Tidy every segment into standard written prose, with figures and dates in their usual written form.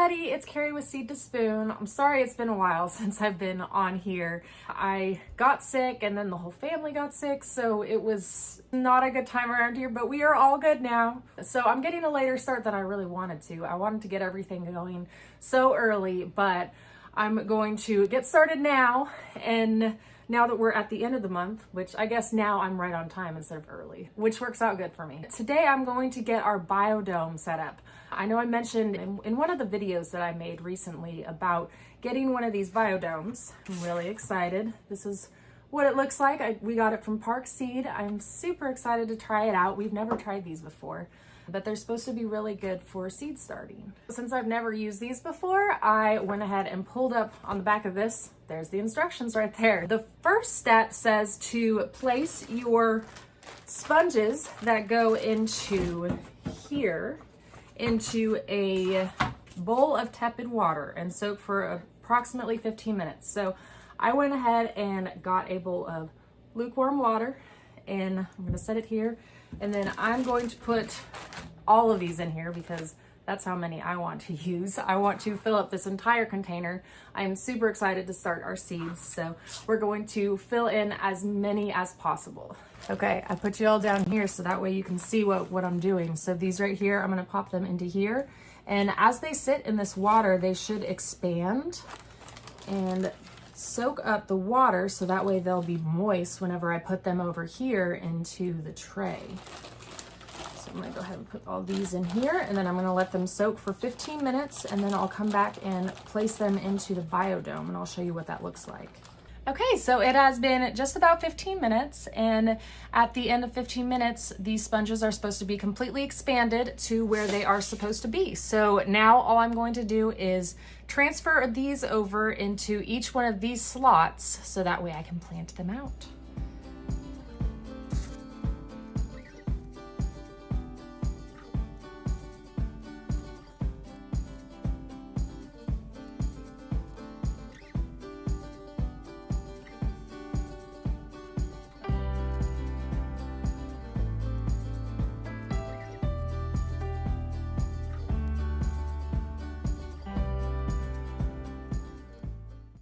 everybody, it's Carrie with Seed to Spoon. I'm sorry it's been a while since I've been on here. I got sick and then the whole family got sick, so it was not a good time around here, but we are all good now. So I'm getting a later start than I really wanted to. I wanted to get everything going so early, but I'm going to get started now, and now that we're at the end of the month, which I guess now I'm right on time instead of early, which works out good for me. Today I'm going to get our biodome set up. I know I mentioned in one of the videos that I made recently about getting one of these biodomes. I'm really excited. This is what it looks like. We got it from Seedlings. I'm super excited to try it out. We've never tried these before, but they're supposed to be really good for seed starting. Since I've never used these before, I went ahead and pulled up on the back of this. There's the instructions right there. The first step says to place your sponges that go into here into a bowl of tepid water and soak for approximately 15 minutes. So I went ahead and got a bowl of lukewarm water, and I'm gonna set it here. And then I'm going to put all of these in here because that's how many I want to use. I want to fill up this entire container. I am super excited to start our seeds, so we're going to fill in as many as possible. Okay, I put you all down here so that way you can see what I'm doing. So these right here, I'm gonna pop them into here. And as they sit in this water, they should expand and soak up the water so that way they'll be moist whenever I put them over here into the tray. So I'm gonna go ahead and put all these in here, and then I'm gonna let them soak for 15 minutes, and then I'll come back and place them into the biodome, and I'll show you what that looks like. Okay, so it has been just about 15 minutes, and at the end of 15 minutes, these sponges are supposed to be completely expanded to where they are supposed to be. So now all I'm going to do is transfer these over into each one of these slots so that way I can plant them out.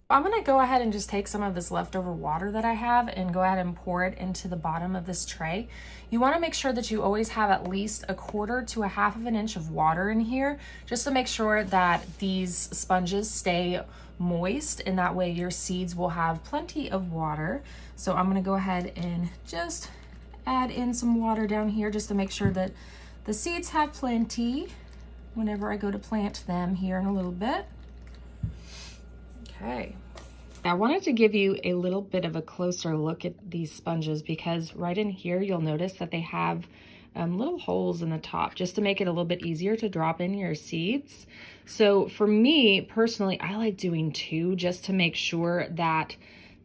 I'm gonna go ahead and just take some of this leftover water that I have and go ahead and pour it into the bottom of this tray. You wanna make sure that you always have at least 1/4 to 1/2 inch of water in here, just to make sure that these sponges stay moist, and that way your seeds will have plenty of water. So I'm gonna go ahead and just add in some water down here just to make sure that the seeds have plenty whenever I go to plant them here in a little bit. Okay. I wanted to give you a little bit of a closer look at these sponges because right in here you'll notice that they have little holes in the top just to make it a little bit easier to drop in your seeds. So for me personally, I like doing 2 just to make sure that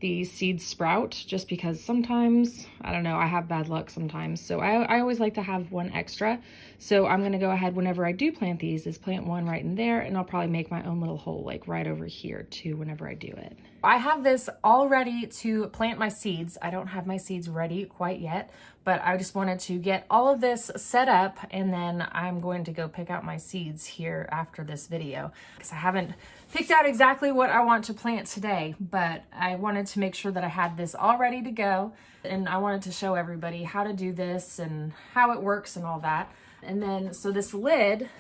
the seeds sprout, just because sometimes, I don't know, I have bad luck sometimes. So I always like to have 1 extra. So I'm gonna go ahead whenever I do plant these is plant 1 right in there, and I'll probably make my own little hole like right over here too whenever I do it. I have this all ready to plant my seeds. I don't have my seeds ready quite yet, but I just wanted to get all of this set up, and then I'm going to go pick out my seeds here after this video because I haven't picked out exactly what I want to plant today, but I wanted to make sure that I had this all ready to go, and I wanted to show everybody how to do this and how it works and all that. And then, so this lid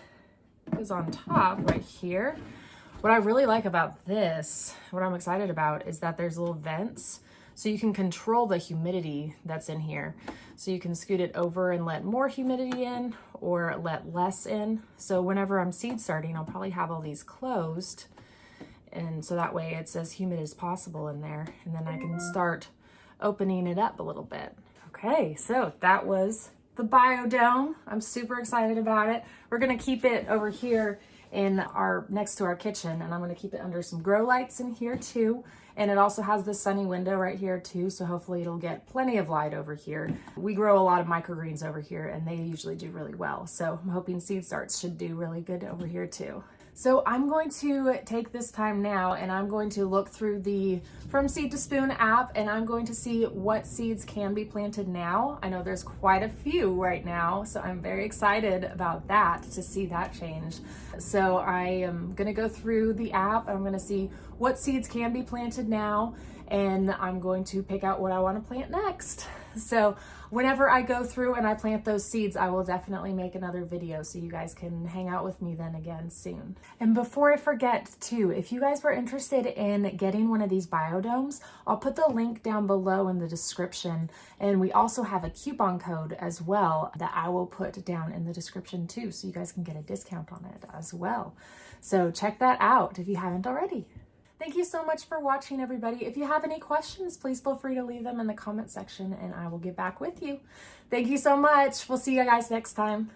goes on top right here. What I really like about this, what I'm excited about, is that there's little vents so you can control the humidity that's in here. So you can scoot it over and let more humidity in or let less in. So whenever I'm seed starting, I'll probably have all these closed, and so that way it's as humid as possible in there, and then I can start opening it up a little bit. Okay, so that was the biodome. I'm super excited about it. We're gonna keep it over here in next to our kitchen, and I'm gonna keep it under some grow lights in here too. And it also has this sunny window right here too, so hopefully it'll get plenty of light over here. We grow a lot of microgreens over here, and they usually do really well. So I'm hoping Seed Starts should do really good over here too. So I'm going to take this time now and I'm going to look through the From Seed to Spoon app and I'm going to see what seeds can be planted now. I know there's quite a few right now, so I'm very excited about that, to see that change. So I am gonna go through the app, I'm gonna see what seeds can be planted now, and I'm going to pick out what I want to plant next. So whenever I go through and I plant those seeds, I will definitely make another video so you guys can hang out with me then again soon. And before I forget too, if you guys were interested in getting one of these biodomes, I'll put the link down below in the description. And we also have a coupon code as well that I will put down in the description too, so you guys can get a discount on it as well. So check that out if you haven't already. Thank you so much for watching, everybody. If you have any questions, please feel free to leave them in the comment section and I will get back with you. Thank you so much. We'll see you guys next time.